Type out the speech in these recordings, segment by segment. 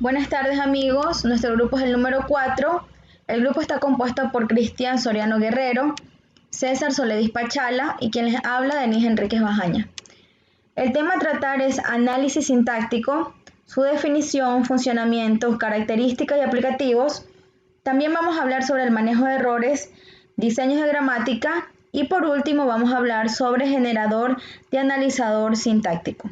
Buenas tardes amigos, nuestro grupo es el número 4. El grupo está compuesto por Cristian Soriano Guerrero, César Soledis Pachala y quien les habla, Denise Enríquez Bajaña. El tema a tratar es análisis sintáctico, su definición, funcionamiento, características y aplicativos. También vamos a hablar sobre el manejo de errores, diseños de gramática y por último vamos a hablar sobre generador de analizador sintáctico.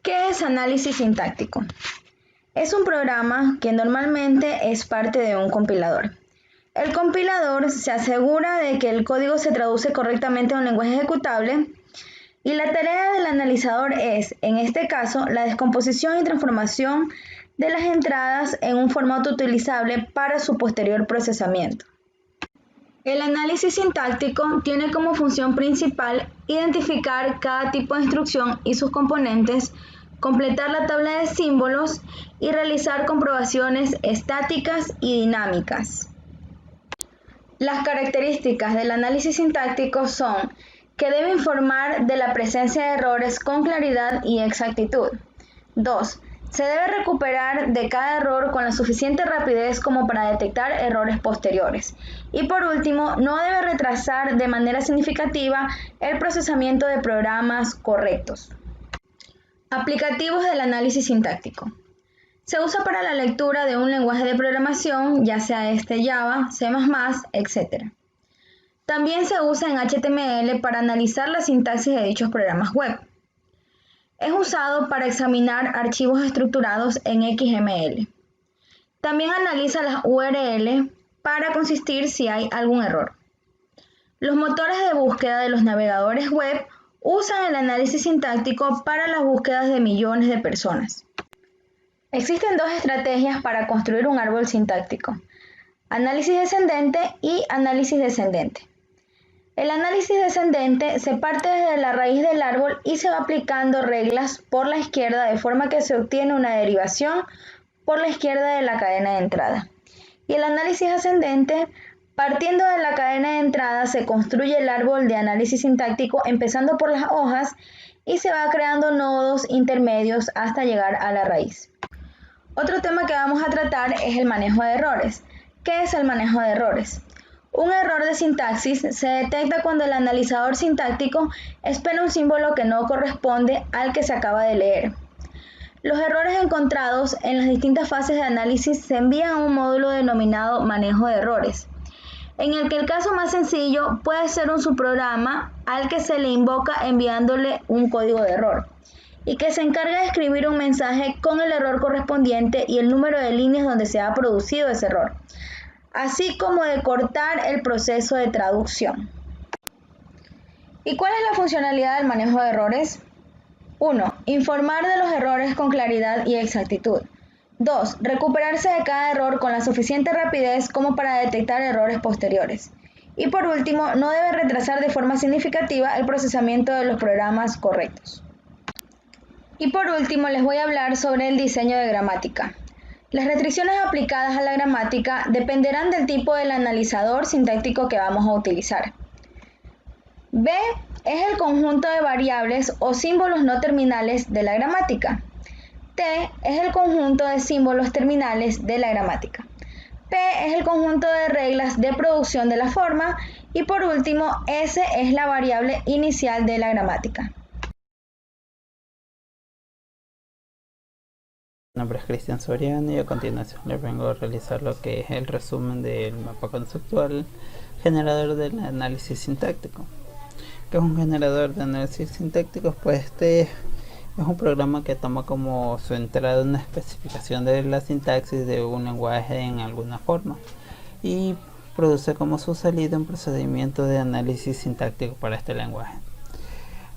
¿Qué es análisis sintáctico? Es un programa que normalmente es parte de un compilador. El compilador se asegura de que el código se traduce correctamente a un lenguaje ejecutable y la tarea del analizador es, en este caso, la descomposición y transformación de las entradas en un formato utilizable para su posterior procesamiento. El análisis sintáctico tiene como función principal identificar cada tipo de instrucción y sus componentes, completar la tabla de símbolos y realizar comprobaciones estáticas y dinámicas. Las características del análisis sintáctico son que debe informar de la presencia de errores con claridad y exactitud. 2. Se debe recuperar de cada error con la suficiente rapidez como para detectar errores posteriores. Y por último, no debe retrasar de manera significativa el procesamiento de programas correctos. Aplicativos del análisis sintáctico. Se usa para la lectura de un lenguaje de programación, ya sea Java, C++, etc. También se usa en HTML para analizar la sintaxis de dichos programas web. Es usado para examinar archivos estructurados en XML. También analiza las URL para consistir si hay algún error. Los motores de búsqueda de los navegadores web usan el análisis sintáctico para las búsquedas de millones de personas. Existen dos estrategias para construir un árbol sintáctico: análisis descendente y análisis descendente. El análisis descendente se parte desde la raíz del árbol y se va aplicando reglas por la izquierda de forma que se obtiene una derivación por la izquierda de la cadena de entrada. Y el análisis ascendente, partiendo de la cadena de entrada, se construye el árbol de análisis sintáctico empezando por las hojas y se va creando nodos intermedios hasta llegar a la raíz. Otro tema que vamos a tratar es el manejo de errores. ¿Qué es el manejo de errores? Un error de sintaxis se detecta cuando el analizador sintáctico espera un símbolo que no corresponde al que se acaba de leer. Los errores encontrados en las distintas fases de análisis se envían a un módulo denominado manejo de errores, en el que el caso más sencillo puede ser un subprograma al que se le invoca enviándole un código de error, y que se encarga de escribir un mensaje con el error correspondiente y el número de líneas donde se ha producido ese error, así como de cortar el proceso de traducción. ¿Y cuál es la funcionalidad del manejo de errores? 1. Informar de los errores con claridad y exactitud. 2. Recuperarse de cada error con la suficiente rapidez como para detectar errores posteriores. Y por último, no debe retrasar de forma significativa el procesamiento de los programas correctos. Y por último, les voy a hablar sobre el diseño de gramática. Las restricciones aplicadas a la gramática dependerán del tipo del analizador sintáctico que vamos a utilizar. B es el conjunto de variables o símbolos no terminales de la gramática. T es el conjunto de símbolos terminales de la gramática. P es el conjunto de reglas de producción de la forma. Y por último, S es la variable inicial de la gramática. Mi nombre es Cristian Soriano y a continuación les vengo a realizar lo que es el resumen del mapa conceptual generador del análisis sintáctico. ¿Qué es un generador de análisis sintáctico? Pues este es un programa que toma como su entrada una especificación de la sintaxis de un lenguaje en alguna forma y produce como su salida un procedimiento de análisis sintáctico para este lenguaje.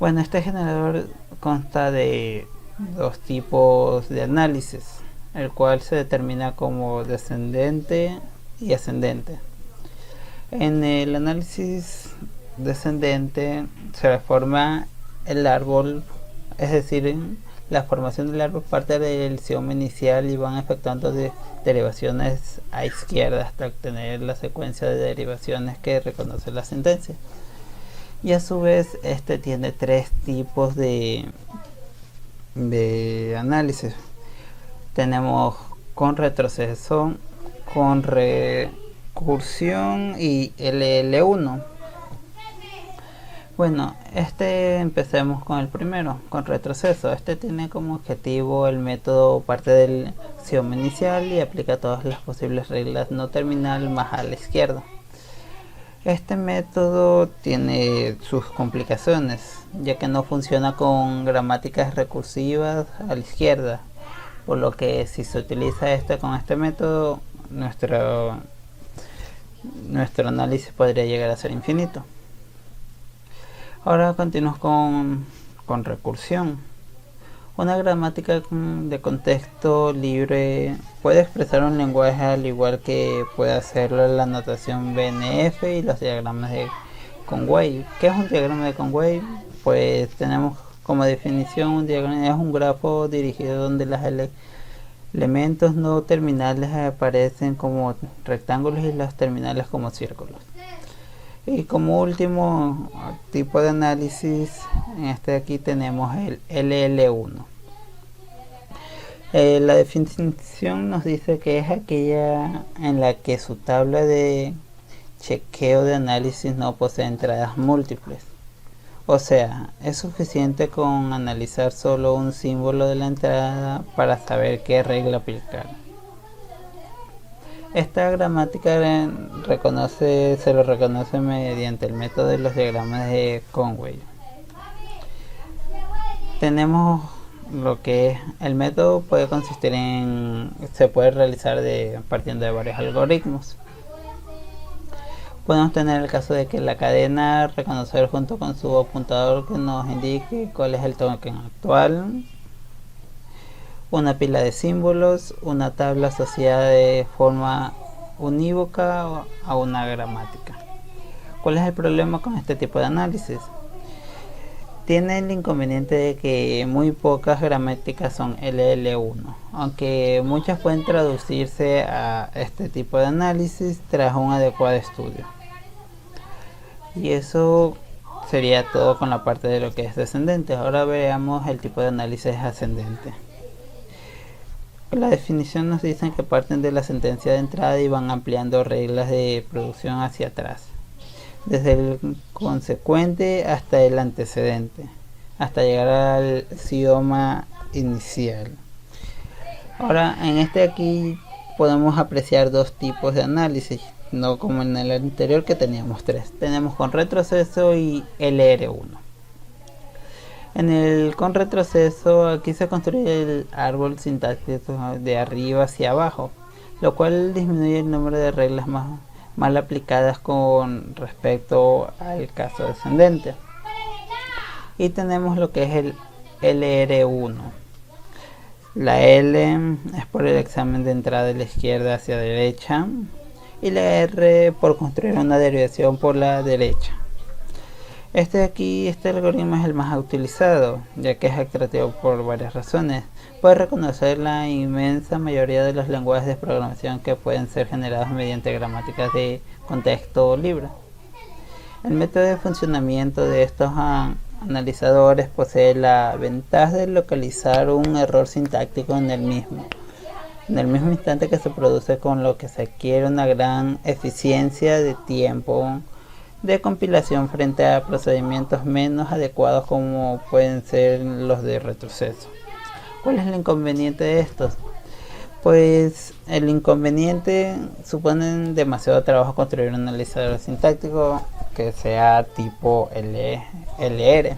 Bueno, este generador consta de dos tipos de análisis, el cual se determina como descendente y ascendente. En el análisis descendente se forma el árbol, es decir, la formación del árbol parte del idioma inicial y van efectuando derivaciones a izquierda hasta obtener la secuencia de derivaciones que reconoce la sentencia. Y a su vez este tiene tres tipos de análisis. tenemos con retroceso, con recursión y LL1. Bueno, empecemos con el primero, con retroceso. Este tiene como objetivo el método parte del axioma inicial y aplica todas las posibles reglas no terminal más a la izquierda. Este método tiene sus complicaciones, ya que no funciona con gramáticas recursivas a la izquierda, por lo que si se utiliza con este método, nuestro análisis podría llegar a ser infinito. Ahora continuamos con recursión. Una gramática de contexto libre puede expresar un lenguaje al igual que puede hacerlo la notación BNF y los diagramas de Conway. ¿Qué es un diagrama de Conway? Pues tenemos como definición un diagrama es un grafo dirigido donde los elementos no terminales aparecen como rectángulos y los terminales como círculos. Y como último tipo de análisis, en aquí tenemos el LL1. La definición nos dice que es aquella en la que su tabla de chequeo de análisis no posee entradas múltiples. O sea, es suficiente con analizar solo un símbolo de la entrada para saber qué regla aplicar. Esta gramática se lo reconoce mediante el método de los diagramas de Conway. Tenemos lo que es el método puede consistir se puede realizar partiendo de varios algoritmos. Podemos tener el caso de que la cadena reconocer junto con su apuntador que nos indique cuál es el token actual, una pila de símbolos, una tabla asociada de forma unívoca a una gramática. ¿Cuál es el problema con este tipo de análisis? Tiene el inconveniente de que muy pocas gramáticas son LL1, aunque muchas pueden traducirse a este tipo de análisis tras un adecuado estudio. Y eso sería todo con la parte de lo que es descendente. Ahora veamos el tipo de análisis ascendente. La definición nos dice que parten de la sentencia de entrada y van ampliando reglas de producción hacia atrás, desde el consecuente hasta el antecedente, hasta llegar al axioma inicial. Ahora, en aquí podemos apreciar dos tipos de análisis, no como en el anterior que teníamos tres. Tenemos con retroceso y LR1. Con retroceso aquí se construye el árbol sintáctico de arriba hacia abajo, lo cual disminuye el número de reglas mal aplicadas con respecto al caso descendente. Y tenemos lo que es el LR1. La L es por el examen de entrada de la izquierda hacia derecha y la R por construir una derivación por la derecha. Este algoritmo es el más utilizado, ya que es atractivo por varias razones. Puede reconocer la inmensa mayoría de los lenguajes de programación que pueden ser generados mediante gramáticas de contexto libre. El método de funcionamiento de estos analizadores posee la ventaja de localizar un error sintáctico en el mismo instante que se produce, con lo que se adquiere una gran eficiencia de tiempo de compilación frente a procedimientos menos adecuados como pueden ser los de retroceso. ¿Cuál es el inconveniente de estos? Pues el inconveniente supone demasiado trabajo construir un analizador sintáctico que sea tipo LR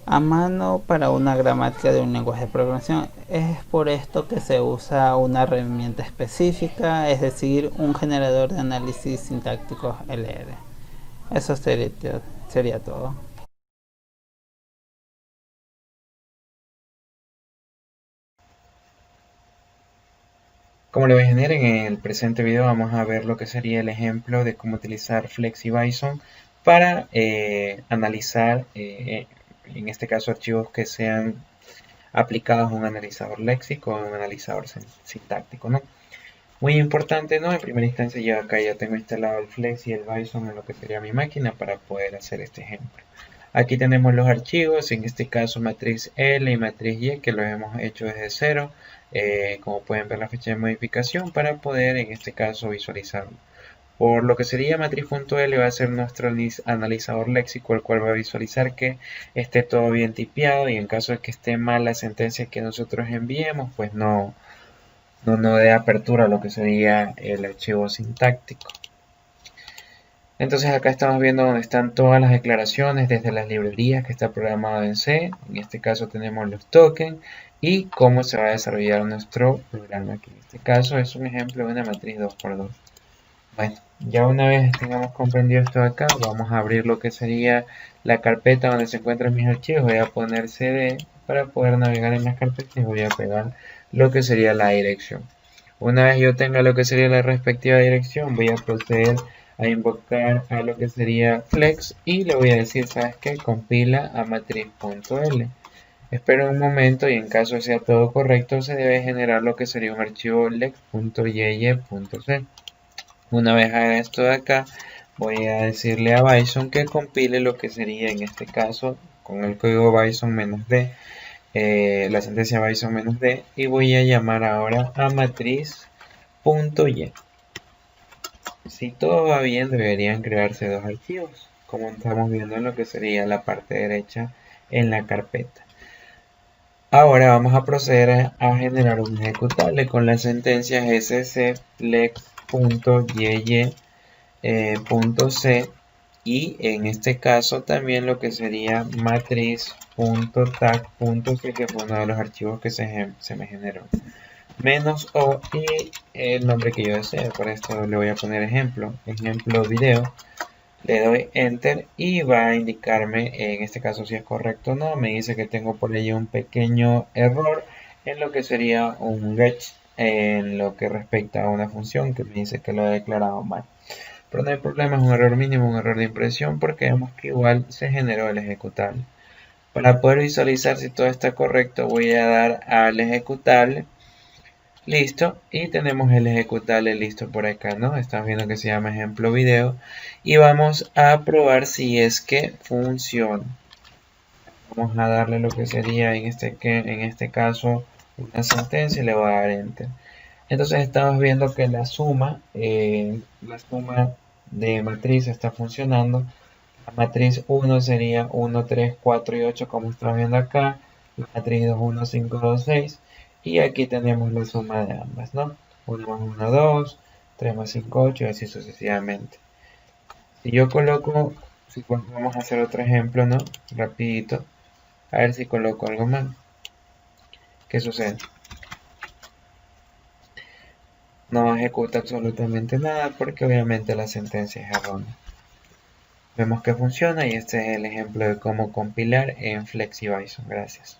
a mano para una gramática de un lenguaje de programación. Es por esto que se usa una herramienta específica, es decir, un generador de análisis sintáctico LR. Eso sería todo. Como le voy a enseñar en el presente video, vamos a ver lo que sería el ejemplo de cómo utilizar FlexiByson para analizar, en este caso, archivos que sean aplicados a un analizador léxico o a un analizador sintáctico, ¿no? Muy importante, ¿no? En primera instancia ya tengo instalado el Flex y el Bison en lo que sería mi máquina para poder hacer este ejemplo. Aquí tenemos los archivos, en este caso matriz L y matriz Y, que los hemos hecho desde cero. Como pueden ver, la fecha de modificación para poder en este caso visualizarlo. Por lo que sería matriz.l va a ser nuestro analizador léxico, el cual va a visualizar que esté todo bien tipeado, y en caso de que esté mal la sentencia que nosotros enviemos, pues no dé apertura a lo que sería el archivo sintáctico. Entonces acá estamos viendo donde están todas las declaraciones desde las librerías que está programado en C. En este caso tenemos los tokens y cómo se va a desarrollar nuestro programa, que en este caso es un ejemplo de una matriz 2x2. Bueno, ya una vez tengamos comprendido esto de acá, vamos a abrir lo que sería la carpeta donde se encuentran mis archivos. Voy a poner CD para poder navegar en las carpetas y voy a pegar lo que sería la dirección. Una vez yo tenga lo que sería la respectiva dirección, voy a proceder a invocar a lo que sería flex y le voy a decir, ¿sabes qué? Compila a matriz.l. Espero un momento y en caso sea todo correcto, se debe generar lo que sería un archivo lex.yy.c. Una vez haga esto de acá, voy a decirle a Bison que compile lo que sería en este caso con el código Bison-D, la sentencia Bison-D, y voy a llamar ahora a matriz.y. Si todo va bien, deberían crearse dos archivos, como estamos viendo en lo que sería la parte derecha en la carpeta. Ahora vamos a proceder a generar un ejecutable con las sentencias scflex.yy.c y en este caso también lo que sería matriz.tag.c, que fue uno de los archivos que se me generó, menos o y el nombre que yo desee. Por esto le voy a poner ejemplo video. Le doy enter y va a indicarme en este caso si es correcto o no. Me dice que tengo por ahí un pequeño error en lo que sería un get en lo que respecta a una función que me dice que lo he declarado mal. Pero no hay problema, es un error mínimo, un error de impresión, porque vemos que igual se generó el ejecutable. Para poder visualizar si todo está correcto, voy a dar al ejecutable. Listo, y tenemos el ejecutable listo por acá, ¿no? Estamos viendo que se llama ejemplo video y vamos a probar si es que funciona. Vamos a darle lo que sería en este caso una sentencia y le voy a dar enter. Entonces estamos viendo que la suma de matriz está funcionando. La matriz 1 sería 1, 3, 4 y 8, como estamos viendo acá. La matriz 2, 1, 5, 2, 6. Y aquí tenemos la suma de ambas, ¿no? 1 más 1, 2, 3 más 5, 8 y así sucesivamente. Si yo coloco, vamos a hacer otro ejemplo, ¿no? Rapidito. A ver si coloco algo mal. ¿Qué sucede? No ejecuta absolutamente nada porque obviamente la sentencia es errónea. Vemos que funciona y este es el ejemplo de cómo compilar en FlexiBison. Gracias.